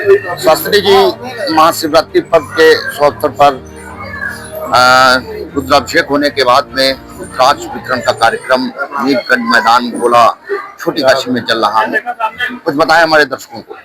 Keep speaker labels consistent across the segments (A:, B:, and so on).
A: शास्त्री जी महाशिवरात्रि पर्व के शुभ अवसर पर रुद्राभिषेक होने के बाद में रुद्राक्ष वितरण का कार्यक्रम नीलकंठ मैदान गोला छोटी काशी में चल रहा है। कुछ बताएं हमारे दर्शकों को।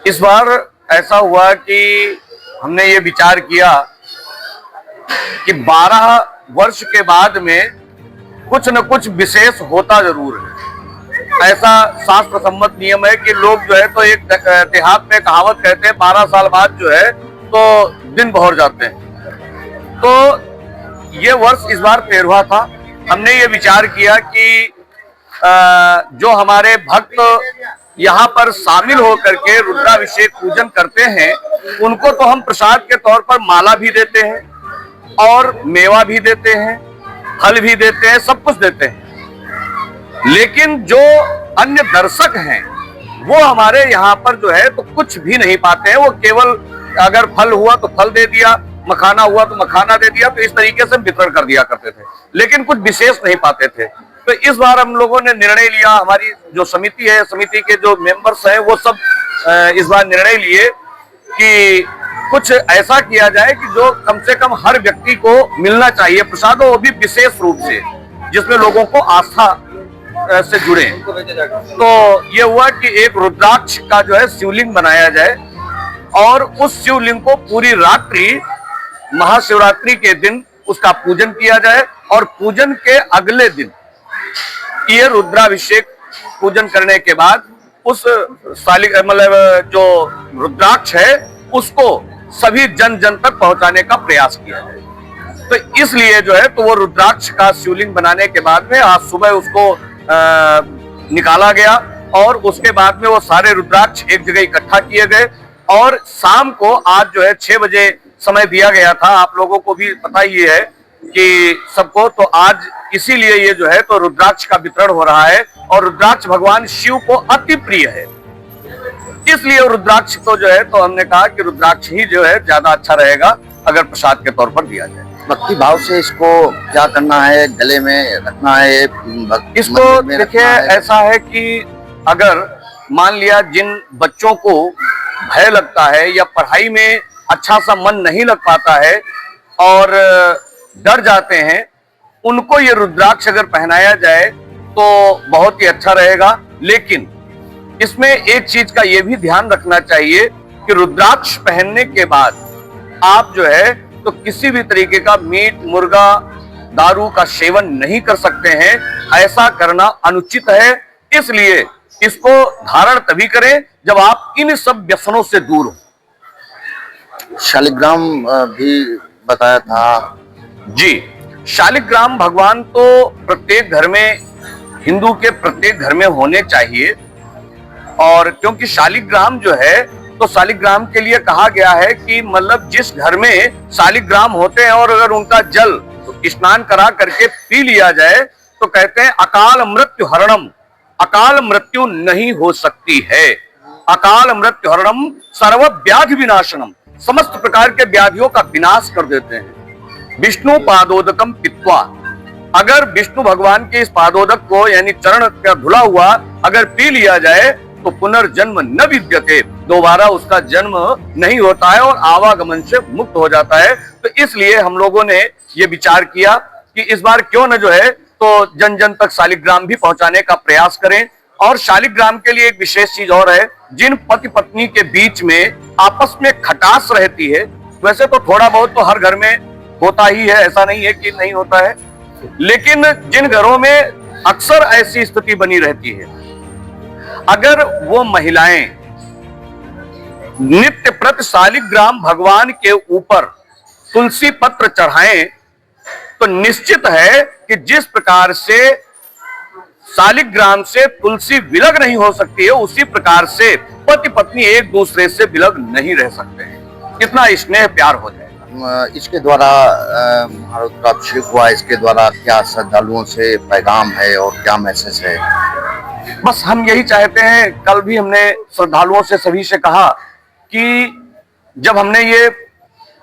B: इस बार ऐसा हुआ कि हमने ये विचार किया कि 12 वर्ष के बाद में कुछ न कुछ विशेष होता जरूर है। ऐसा शास्त्र सम्मत नियम है कि लोग जो है तो एक देहात में कहावत कहते हैं 12 साल बाद जो है तो दिन बहुर जाते हैं। तो ये वर्ष इस बार 13वां था। हमने ये विचार किया कि जो हमारे भक्त यहाँ पर शामिल होकर के रुद्राभिषेक पूजन करते हैं उनको तो हम प्रसाद के तौर पर माला भी देते हैं और मेवा भी देते हैं, फल भी देते हैं, सब कुछ देते हैं। लेकिन जो अन्य दर्शक हैं वो हमारे यहाँ पर जो है तो कुछ भी नहीं पाते हैं। वो केवल अगर फल हुआ तो फल दे दिया, मखाना हुआ तो मखाना दे दिया, तो इस तरीके से वितरण कर दिया करते थे, लेकिन कुछ विशेष नहीं पाते थे। तो इस बार हम लोगों ने निर्णय लिया, हमारी जो समिति है, समिति के जो मेंबर्स हैं वो सब इस बार निर्णय लिए कि कुछ ऐसा किया जाए कि जो कम से कम हर व्यक्ति को मिलना चाहिए प्रसाद, वो भी विशेष रूप से जिसमें लोगों को आस्था से जुड़े। तो ये हुआ कि एक रुद्राक्ष का जो है शिवलिंग बनाया जाए और उस शिवलिंग को पूरी रात्रि महाशिवरात्रि के दिन उसका पूजन किया जाए और पूजन के अगले दिन ये रुद्राभिषेक पूजन करने के बाद उस मतलब जो रुद्राक्ष है उसको सभी जन जन तक पहुंचाने का प्रयास किया जाए। तो इसलिए जो है तो वो रुद्राक्ष का शिवलिंग बनाने के बाद में आज सुबह उसको निकाला गया और उसके बाद में वो सारे रुद्राक्ष एक जगह इकट्ठा किए गए और शाम को आज जो है 6 बजे समय दिया गया था। आप लोगों को भी पता ही है कि सबको, तो आज इसीलिए ये जो है तो रुद्राक्ष का वितरण हो रहा है और रुद्राक्ष भगवान शिव को अति प्रिय है, इसलिए रुद्राक्ष को जो है तो हमने कहा कि रुद्राक्ष ही जो है ज्यादा अच्छा रहेगा अगर प्रसाद के तौर पर दिया जाए।
A: भक्ति भाव से इसको क्या करना है, गले में रखना है,
B: इसको देखिए ऐसा है कि अगर मान लिया जिन बच्चों को भय लगता है या पढ़ाई में अच्छा सा मन नहीं लग पाता है और डर जाते हैं, उनको ये रुद्राक्ष अगर पहनाया जाए तो बहुत ही अच्छा रहेगा। लेकिन इसमें एक चीज का ये भी ध्यान रखना चाहिए कि रुद्राक्ष पहनने के बाद आप जो है तो किसी भी तरीके का मीट, मुर्गा, दारू का सेवन नहीं कर सकते हैं। ऐसा करना अनुचित है, इसलिए इसको धारण तभी करें जब आप इन सब व्यसनों से दूर हो।
A: शालिग्राम भी बताया था
B: जी। शालिग्राम भगवान तो प्रत्येक घर में, हिंदू के प्रत्येक घर में होने चाहिए और क्योंकि शालिग्राम जो है तो शालिग्राम के लिए कहा गया है कि मतलब जिस घर में शालिग्राम होते हैं और अगर उनका जल स्नान करा करके पी लिया जाए तो कहते हैं अकाल मृत्यु हरणम, अकाल मृत्यु नहीं हो सकती है। अकाल मृत्यु हरणम सर्व व्याधि विनाशनम, समस्त प्रकार के व्याधियों का विनाश कर देते हैं। विष्णु पादोदकम पित्वा, अगर विष्णु भगवान के इस पादोदक को यानी चरण का धुला हुआ अगर पी लिया जाए तो पुनर्जन्म न विद्यते, दोबारा उसका जन्म नहीं होता है और आवागमन से मुक्त हो जाता है। तो इसलिए हम लोगों ने ये विचार किया कि इस बार क्यों न जो है तो जन जन तक शालिग्राम भी पहुंचाने का प्रयास करें। और शालिग्राम के लिए एक विशेष चीज और है, जिन पति पत्नी के बीच में आपस में खटास रहती है, वैसे तो थोड़ा बहुत तो हर घर में होता ही है, ऐसा नहीं है कि नहीं होता है, लेकिन जिन घरों में अक्सर ऐसी स्थिति बनी रहती है। अगर वो महिलाएं नित्य प्रति शालिग्राम भगवान के ऊपर तुलसी पत्र चढ़ाएं तो निश्चित है कि जिस प्रकार से शालिग्राम से तुलसी विलग नहीं हो सकती है, उसी प्रकार से पति पत्नी एक दूसरे से विलग नहीं रह सकते हैं। कितना स्नेह प्यार हो जाएगा।
A: इसके द्वारा रुद्राभिषेक हुआ, इसके द्वारा क्या श्रद्धालुओं से पैगाम है और क्या मैसेज है?
B: बस हम यही चाहते हैं, कल भी हमने श्रद्धालुओं से सभी से कहा कि जब हमने ये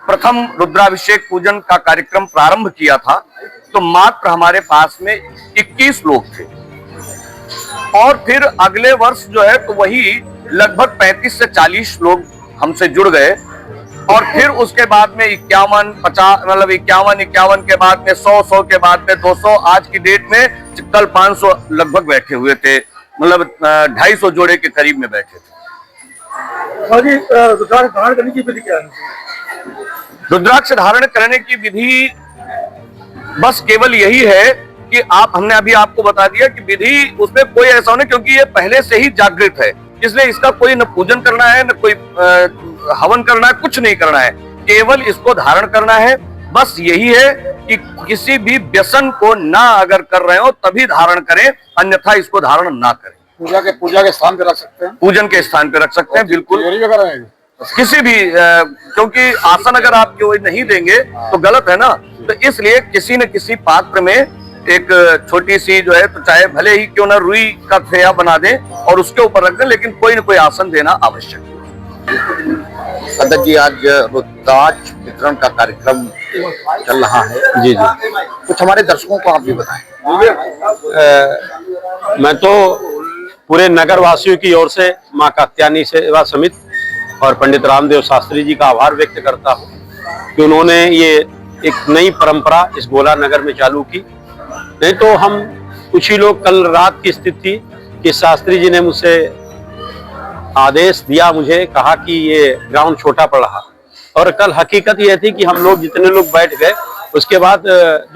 B: प्रथम रुद्राभिषेक पूजन का कार्यक्रम प्रारंभ किया था तो मात्र हमारे पास में 21 लोग थे, और फिर अगले वर्ष जो है तो वही लगभग 35 से 40 लोग हमसे जुड़ गए, और फिर उसके बाद में 51, 50 मतलब 51 के बाद में 100 के बाद में 200, आज की डेट में कल 500 लगभग बैठे हुए थे, मतलब 250 जोड़े के करीब में बैठे थे।
C: रुद्राक्ष धारण करने की विधि क्या है?
B: रुद्राक्ष धारण करने की विधि बस केवल यही है कि हमने अभी आपको बता दिया कि विधि उसमें कोई ऐसा नहीं, क्योंकि ये पहले से ही जागृत है, इसलिए इसका कोई न पूजन करना है न कोई हवन करना है, कुछ नहीं करना है, केवल इसको धारण करना है। बस यही है कि किसी भी व्यसन को ना अगर कर रहे हो तभी धारण करें, अन्यथा इसको धारण ना करें।
C: पूजा के स्थान पे रख सकते हैं,
B: पूजन के स्थान पे रख सकते हैं, बिल्कुल किसी भी, क्योंकि आसन अगर आप कोई नहीं देंगे तो गलत है ना, तो इसलिए किसी न किसी पात्र में एक छोटी सी जो है तो चाहे भले ही क्यों ना रुई का थैया बना दें और उसके ऊपर रख दें, लेकिन कोई न कोई आसन देना आवश्यक है।
A: पंडित जी, आज रुद्राक्ष वितरण का कार्यक्रम चल रहा है।
D: जी जी,
A: कुछ हमारे दर्शकों को आप भी बताएं।
D: मैं तो पूरे नगर वासियों की ओर से मां कात्यायनी सेवा समिति और पंडित रामदेव शास्त्री जी का आभार व्यक्त करता हूं कि उन्होंने ये एक नई परंपरा इस गोला नगर में चालू की। नहीं तो हम कुछ ही लोग, कल रात की स्थिति थी कि शास्त्री जी ने मुझसे आदेश दिया, मुझे कहा कि ये ग्राउंड छोटा पड़ रहा, और कल हकीकत यह थी कि हम लोग जितने लोग बैठ गए, उसके बाद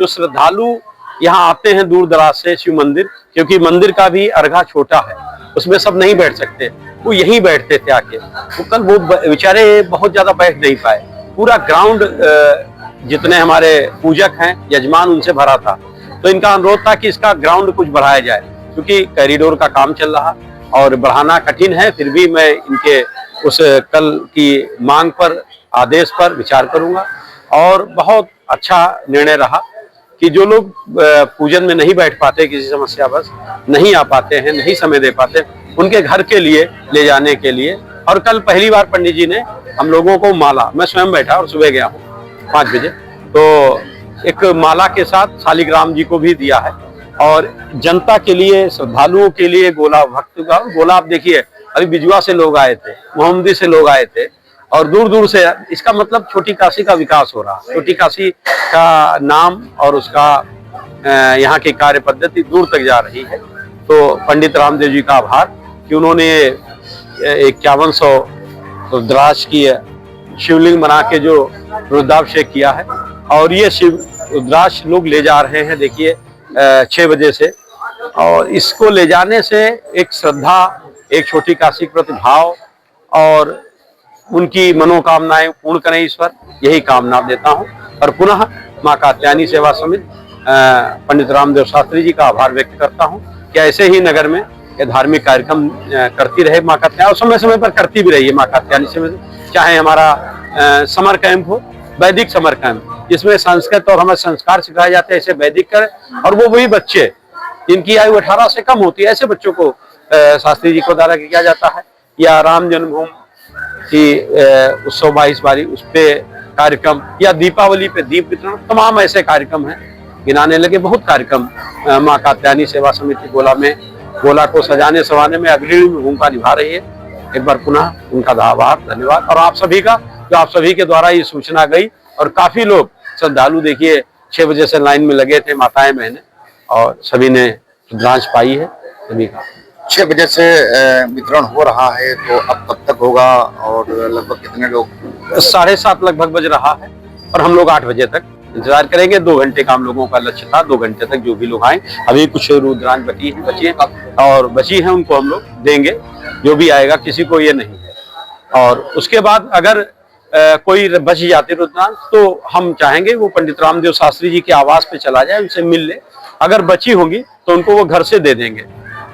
D: जो श्रद्धालु यहाँ आते हैं दूर दराज से शिव मंदिर, क्योंकि मंदिर का भी अर्घा छोटा है, उसमें सब नहीं बैठ सकते, वो यहीं बैठते थे आके। तो कल वो बेचारे बहुत ज्यादा बैठ नहीं पाए, पूरा ग्राउंड जितने हमारे पूजक हैं, यजमान, उनसे भरा था। तो इनका अनुरोध था कि इसका ग्राउंड कुछ बढ़ाया जाए, क्योंकि कॉरिडोर का काम चल रहा और बढ़ाना कठिन है। फिर भी मैं इनके उस कल की मांग पर, आदेश पर विचार करूंगा, और बहुत अच्छा निर्णय रहा कि जो लोग पूजन में नहीं बैठ पाते, किसी समस्या बस नहीं आ पाते हैं, नहीं समय दे पाते, उनके घर के लिए ले जाने के लिए। और कल पहली बार पंडित जी ने हम लोगों को माला, मैं स्वयं बैठा और सुबह गया हूँ 5 बजे, तो एक माला के साथ शालिग्राम जी को भी दिया है, और जनता के लिए, श्रद्धालुओं के लिए गोला भक्त का गोला। आप देखिए, अभी बिजुआ से लोग आए थे, मोहम्मदी से लोग आए थे, और दूर दूर से। इसका मतलब छोटी काशी का विकास हो रहा, छोटी काशी का नाम और उसका यहाँ की कार्य पद्धति दूर तक जा रही है। तो पंडित रामदेव जी का आभार कि उन्होंने 5100 रुद्राक्ष की शिवलिंग बना के जो रुद्राभिषेक किया है, और ये शिव रुद्राक्ष लोग ले जा रहे हैं, देखिए 6 बजे से। और इसको ले जाने से एक श्रद्धा, एक छोटी काशी के प्रति भाव, और उनकी मनोकामनाएं पूर्ण करें ईश्वर, यही कामना देता हूं। और पुनः मां कात्यायनी सेवा समिति पंडित रामदेव शास्त्री जी का आभार व्यक्त करता हूं कि ऐसे ही नगर में ये धार्मिक कार्यक्रम करती रहे मां कात्यायनी, और समय समय पर करती भी रही है मां कात्यायनी समिति। चाहे हमारा समर कैंप हो, वैदिक समर कैंप, जिसमें संस्कृत और हमें संस्कार सिखाए जाते हैं, ऐसे वैदिक करें, और वो वही बच्चे जिनकी आयु 18 से कम होती है, ऐसे बच्चों को शास्त्री जी को द्वारा किया जाता है। या राम जन्मभूमि की उत्सव 22 बारी उस पे कार्यक्रम, या दीपावली पे दीप वितरण, तमाम ऐसे कार्यक्रम हैं, गिनाने लगे बहुत कार्यक्रम मां कात्यायनी सेवा समिति गोला में, गोला को सजाने संवारने में अग्रणी भूमिका निभा रही है। एक बार पुनः उनका आभार, धन्यवाद। और आप सभी का, जो आप सभी के द्वारा ये सूचना गई, और काफी लोग श्रद्धालु देखिए 6 बजे से लाइन में लगे थे, माताएं बहनें, और सभी ने रुद्राक्ष पाई है सभी का।
A: 6 बजे से वितरण हो रहा है, तो अब कब तक होगा और लगभग कितने लोग?
D: 7:30 लगभग बज रहा है, और हम लोग 8 बजे तक इंतजार करेंगे। 2 घंटे का हम लोगों का लक्ष्य था, 2 घंटे तक जो भी लोग आए। अभी कुछ रुद्रांश बची हैं उनको हम लोग देंगे, जो भी आएगा, किसी को ये नहीं है। और उसके बाद अगर कोई बच जाती रुद्रांश तो हम चाहेंगे वो पंडित रामदेव शास्त्री जी के आवास पे चला जाए, उनसे मिल ले। अगर बची होंगी तो उनको वो घर से दे देंगे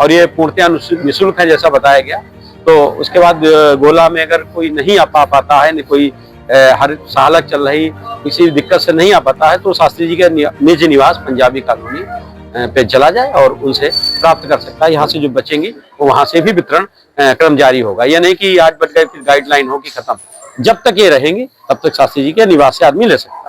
D: और ये पूर्णतया निःशुल्क है जैसा बताया गया। तो उसके बाद गोला में अगर कोई नहीं आ पाता है, कोई हर सालक चल रही किसी दिक्कत से नहीं आ पाता है, तो शास्त्री जी के निज निवास पंजाबी कॉलोनी पे चला जाए और उनसे प्राप्त कर सकता है। यहाँ से जो बचेंगी वो वहां से भी वितरण क्रम जारी होगा। यह नहीं कि आज बच गए फिर गाइडलाइन होगी खत्म। जब तक ये रहेंगी तब तक शास्त्री जी के निवास से आदमी ले सकते हैं।